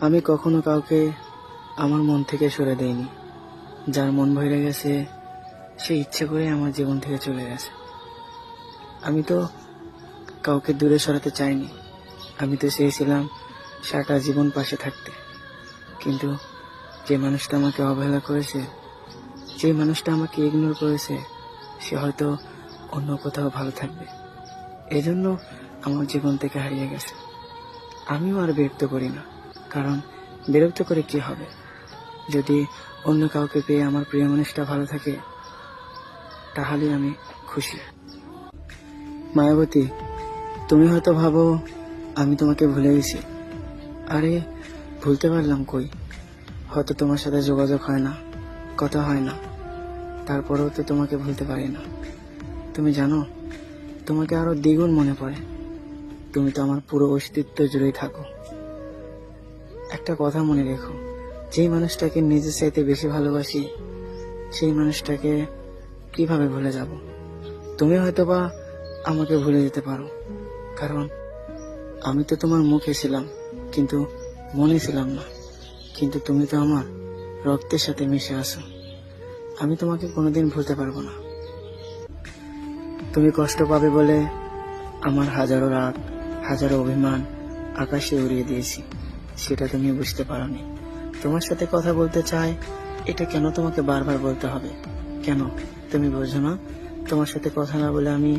আমি কখনো কাউকে আমার মন থেকে সরে দেইনি। যার মন ভরে গেছে সে ইচ্ছে করে আমার জীবন থেকে চলে গেছে। আমি তো কাউকে দূরে সরাতে চাইনি। আমি তো চেয়েছিলাম সারাটা জীবন পাশে থাকতে। কিন্তু যে মানুষটা আমাকে অবহেলা করেছে, যে মানুষটা আমাকে ইগনোর করেছে, সে হয়তো অন্য কোথাও ভালো থাকবে, এজন্য আমার জীবন থেকে হারিয়ে গেছে। আমিও আর বিরক্ত করি না, কারণ বিরক্ত করে কি হবে? যদি অন্য কাউকে পেয়ে আমার প্রিয় মানুষটা ভালো থাকে, তাহলে আমি খুশি। মায়াবতী, তুমি হয়তো ভাবো আমি তোমাকে ভুলে গেছি। আরে ভুলতে পারলাম কই? হয়তো তোমার সাথে যোগাযোগ হয় না, কথা হয় না, তারপরেও তো তোমাকে ভুলতে পারি না। তুমি জানো, তোমাকে আরো দ্বিগুণ মনে পড়ে। তুমি তো আমার পুরো অস্তিত্ব জুড়েই থাকো। একটা কথা মনে রেখো, যেই মানুষটাকে নিজের চাইতে বেশি ভালোবাসি, সেই মানুষটাকে কিভাবে ভুলে যাব? তুমি হয়তোবা আমাকে ভুলে যেতে পারো, কারণ আমি তো তোমার মুখে ছিলাম, কিন্তু মনে ছিলাম না। কিন্তু তুমি তো আমার রক্তের সাথে মিশে আছো। আমি তোমাকে কোনোদিন ভুলতে পারবো না। তুমি কষ্ট পাবে বলে আমার হাজারো রাগ, হাজারো অভিমান আকাশে উড়িয়ে দিয়েছি, সেটা তুমি বুঝতে পারোনি। তোমার সাথে কথা বলতে চাই, এটা কেন তোমাকে বারবার বলতে হবে? কেন তুমি বোঝো না? তোমার সাথে কথা না বলে আমি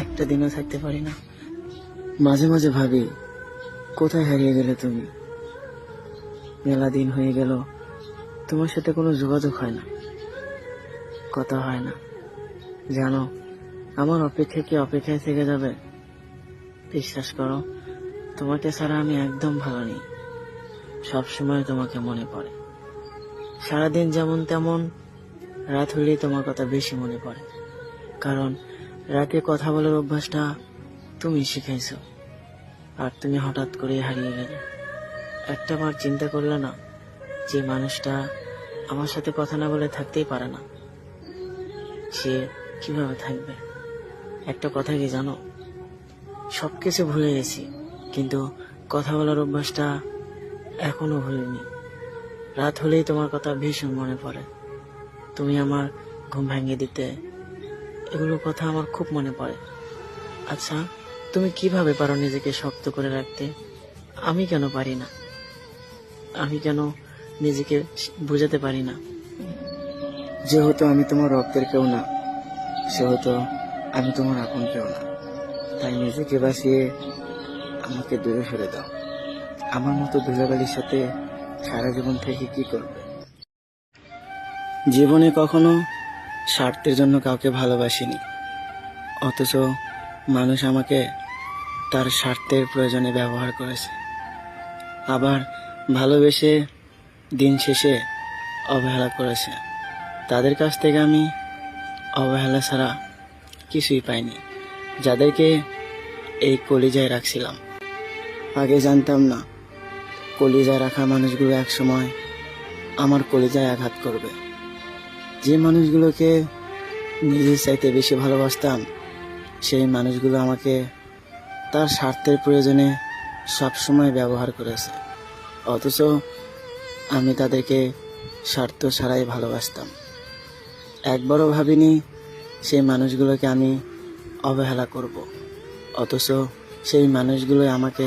একটা দিনও থাকতে পারি না। মাঝে মাঝে ভাবি, কোথায় হারিয়ে গেলে তুমি? মেলা দিন হয়ে গেল তোমার সাথে কোনো যোগাযোগ হয় না, কথা হয় না। জানো, আমার অপেক্ষা কি অপেক্ষায় থেকে যাবে? বিশ্বাস করো, তোমাকে ছাড়া আমি একদম ভালো নেই। সবসময় তোমাকে মনে পড়ে। সারাদিন যেমন তেমন, রাত হলেই তোমার কথা বেশি মনে পড়ে। কারণ রাতে কথা বলার অভ্যাসটা তুমি শিখাইছো, আর তুমি হঠাৎ করে হারিয়ে গেলে। একটা বার চিন্তা করলে না, যে মানুষটা আমার সাথে কথা না বলে থাকতেই পারে না, সে কিভাবে থাকবে? একটা কথা কি জানো, সবকিছু ভুলে গেছি, কিন্তু কথা বলার অভ্যাসটা এখনো ভুলিনি। রাত হলেই তোমার কথা ভীষণ মনে পড়ে। তুমি আমার ঘুম ভাঙিয়ে দিতে, এগুলো কথা আমার খুব মনে পড়ে। আচ্ছা, তুমি কিভাবে পারো নিজেকে শক্ত করে রাখতে? আমি কেন পারি না? আমি কেন নিজেকে বোঝাতে পারি না? যেহেতু আমি তোমার রক্তের কেউ না, সেহেতু আমি তোমার আপন কেউ না। তাই নিজেকে বাঁচিয়ে আমাকে দূরে সরে দাও। আমার মতো ধুলাবালির সাথে সারা জীবন থেকে কি করবে? জীবনে কখনো স্বার্থের জন্য কাউকে ভালোবাসিনি, অথচ মানুষ আমাকে তার স্বার্থের প্রয়োজনে ব্যবহার করেছে। আবার ভালোবেসে দিন শেষে অবহেলা করেছে। তাদের কাছ থেকে আমি অবহেলা ছাড়া কিছুই পাইনি। যাদেরকে এই কলিজায় রাখছিলাম, আগে জানতাম না কলিজায় রাখা মানুষগুলো একসময় আমার কলিজায় আঘাত করবে। যে মানুষগুলোকে নিজের চাইতে বেশি ভালোবাসতাম, সেই মানুষগুলো আমাকে তার স্বার্থের প্রয়োজনে সবসময় ব্যবহার করেছে, অথচ আমি তাদেরকে স্বার্থ ছাড়াই ভালোবাসতাম। একবারও ভাবিনি সেই মানুষগুলোকে আমি অবহেলা করব, অথচ সেই মানুষগুলোই আমাকে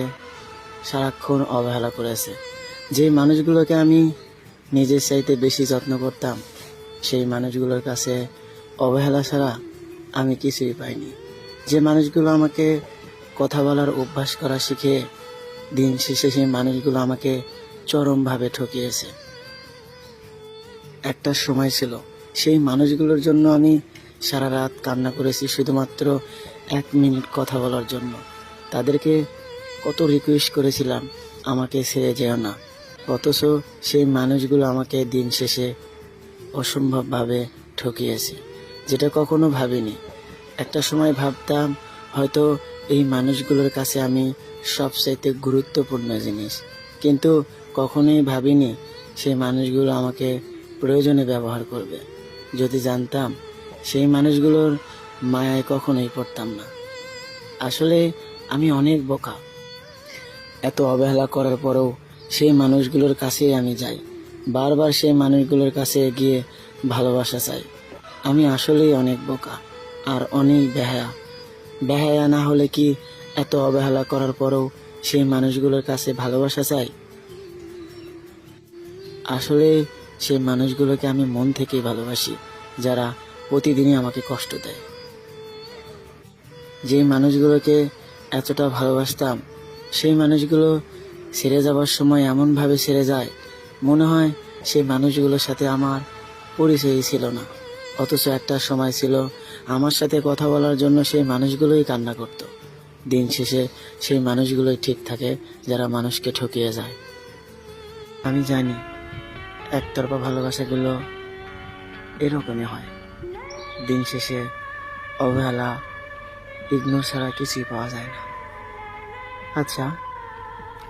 সারাক্ষণ অবহেলা করেছে। যে মানুষগুলোকে আমি নিজের চাইতে বেশি যত্ন করতাম, সেই মানুষগুলোর কাছে অবহেলা ছাড়া আমি কিছুই পাইনি। যে মানুষগুলো আমাকে কথা বলার অভ্যাস করা শিখে, দিন শেষে সেই মানুষগুলো আমাকে চরমভাবে ঠকিয়েছে। একটা সময় ছিল, সেই মানুষগুলোর জন্য আমি সারা রাত কান্না করেছি শুধুমাত্র 1 মিনিট কথা বলার জন্য। তাদেরকে কত রিকোয়েস্ট করেছিলাম, আমাকে ছেড়ে যেও না, অথচ সেই মানুষগুলো আমাকে দিন শেষে অসম্ভবভাবে ঠকিয়েছে, যেটা কখনো ভাবিনি। একটা সময় ভাবতাম হয়তো এই মানুষগুলোর কাছে আমি সবচাইতে গুরুত্বপূর্ণ জিনিস, কিন্তু কখনোই ভাবিনি সেই মানুষগুলো আমাকে প্রয়োজনে ব্যবহার করবে। যদি জানতাম, সেই মানুষগুলোর মায়ায় কখনোই পড়তাম না। আসলে আমি অনেক বোকা। এত অবহেলা করার পরেও সেই মানুষগুলোর কাছেই আমি যাই, বারবার সেই মানুষগুলোর কাছে গিয়ে ভালোবাসা চাই। আমি আসলেই অনেক বোকা আর অনেক বেহায়া। বেহায়া না হলে কি এত অবহেলা করার পরেও সেই মানুষগুলোর কাছে ভালোবাসা চাই? আসলে সেই মানুষগুলোকে আমি মন থেকেই ভালোবাসি, যারা প্রতিদিনই আমাকে কষ্ট দেয়। যেই মানুষগুলোকে এতটা ভালোবাসতাম, সেই মানুষগুলো ছেড়ে যাবার সময় এমনভাবে ছেড়ে যায়, মনে হয় সেই মানুষগুলোর সাথে আমার পরিচয়ই ছিল না। অথচ একটা সময় ছিল আমার সাথে কথা বলার জন্য সেই মানুষগুলোই কান্না করত। দিন শেষে সেই মানুষগুলোই ঠিক থাকে যারা মানুষকে ঠকিয়ে যায়। আমি জানি একতরফা ভালোবাসাগুলো এরকমই হয়। দিন শেষে অবহেলা, ইগনোর ছাড়া কিছুই পাওয়া যায় না। আচ্ছা,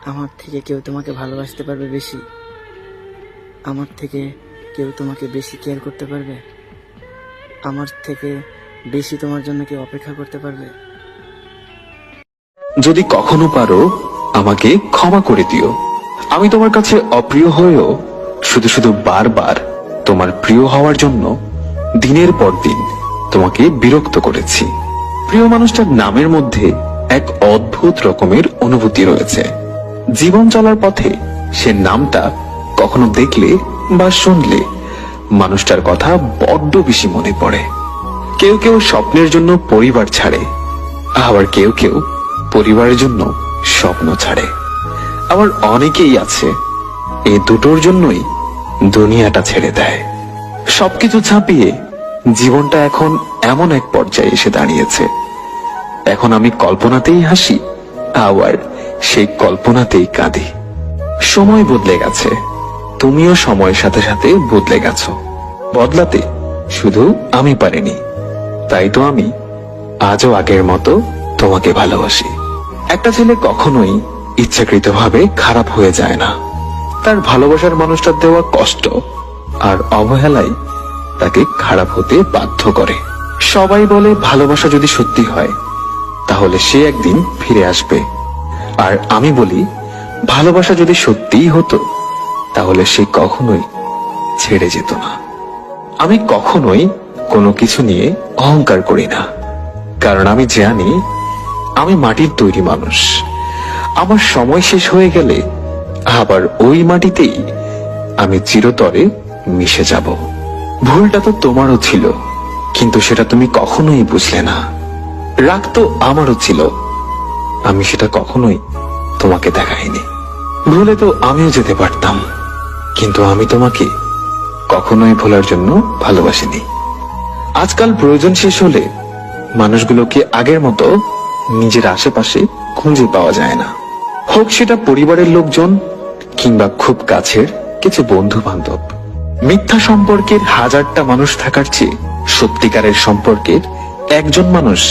আমার থেকে কেউ তোমাকে ভালোবাসতে পারবে বেশি? আমার থেকে কেউ তোমাকে বেশি কেয়ার করতে পারবে? আমার থেকে বেশি তোমার জন্য কেউ অপেক্ষা করতে পারবে? যদি কখনো পারো আমাকে ক্ষমা করে দিও। আমি তোমার কাছে অপ্রিয় হয়েও শুধু শুধু বারবার তোমার প্রিয় হওয়ার জন্য দিনের পর দিন তোমাকে বিরক্ত করেছি। প্রিয় মানুষটার নামের মধ্যে এক অদ্ভুত রকমের অনুভূতি রয়েছে। জীবন চলার পথে সে নামটা কখনো দেখলে বা শুনলে মানুষটার কথা বড্ড বেশি মনে পড়ে। কেউ কেউ স্বপ্নের জন্য পরিবার ছাড়ে, আবার কেউ কেউ পরিবারের জন্য স্বপ্ন ছাড়ে। আবার অনেকেই আছে এই দুটোর জন্যই দুনিয়াটা ছেড়ে দেয়। সবকিছু ছাপিয়ে জীবনটা এখন এমন এক পর্যায়ে এসে দাঁড়িয়েছে, এখন আমি কল্পনাতেই হাসি, আবার সেই কল্পনাতেই কাঁদি। সময় বদলে গেছে, তুমিও সময়ের সাথে সাথে বদলে গেছো। বদলাতে শুধু আমি পারিনি, তাই তো আমি আজও আগের মতো তোমাকে ভালোবাসি। একটা ছেলে কখনোই ইচ্ছাকৃতভাবে খারাপ হয়ে যায় না। তার ভালোবাসার মানুষটার দেওয়া কষ্ট আর অবহেলাই তাকে খারাপ হতে বাধ্য করে। সবাই বলে ভালোবাসা যদি সত্যি হয় তাহলে সে একদিন ফিরে আসবে, আর আমি বলি ভালোবাসা যদি সত্যিই হতো তাহলে সে কখনোই ছেড়ে যেত না। আমি কখনোই কোনো কিছু নিয়ে অহংকার করি না, কারণ আমি জানি আমি মাটির তৈরি মানুষ। আমার সময় শেষ হয়ে গেলে আবার ওই মাটিতেই আমি চিরতরে মিশে যাব। ভুলটা তো তোমারও ছিল, কিন্তু সেটা তুমি কখনোই বুঝলে না। রাগ তো আমারও ছিল, আমি সেটা কখনোই তোমাকে দেখাইনি। ভুলে তো আমিও যেতে পারতাম, কিন্তু আমি তোমাকে কখনোই ভোলার জন্য ভালোবাসিনি। আজকাল প্রয়োজন শেষ হলে মানুষগুলোকে আগের মতো নিজের আশেপাশে খুঁজে পাওয়া যায় না, হোক সেটা পরিবারের লোকজন কিংবা খুব কাছের কিছু বন্ধু বান্ধব। মিথ্যা সম্পর্কের হাজারটা মানুষ থাকার চেয়ে সত্যিকারের সম্পর্কের একজন মানুষ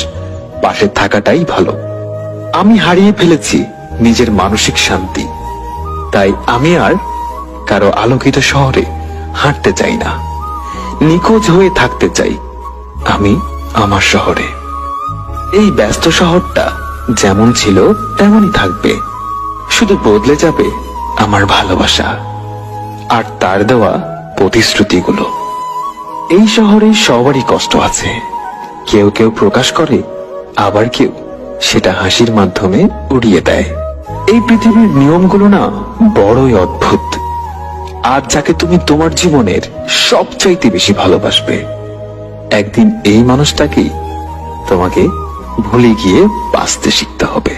পাশে থাকাটাই ভালো। আমি হারিয়ে ফেলেছি নিজের মানসিক শান্তি, তাই আমি আর কারো আলোকিত শহরে হাঁটতে চাই না। নিখোঁজ হয়ে থাকতে চাই আমি আমার শহরে। এই ব্যস্ত শহরটা যেমন ছিল তেমনই থাকবে, শুধু বদলে যাবে আমার ভালোবাসা আর তার দেওয়া প্রতিশ্রুতিগুলো। এই শহরে সবারই কষ্ট আছে, কেউ কেউ প্রকাশ করে, আবার কেউ সেটা হাসির মাধ্যমে উড়িয়ে দেয়। এই পৃথিবীর নিয়মগুলো না বড়ই অদ্ভুত। আজ যাকে তুমি তোমার জীবনের সবচাইতে বেশি ভালোবাসবে, একদিন এই মানুষটাকেই তোমাকে ভুলে গিয়ে বাঁচতে শিখতে হবে।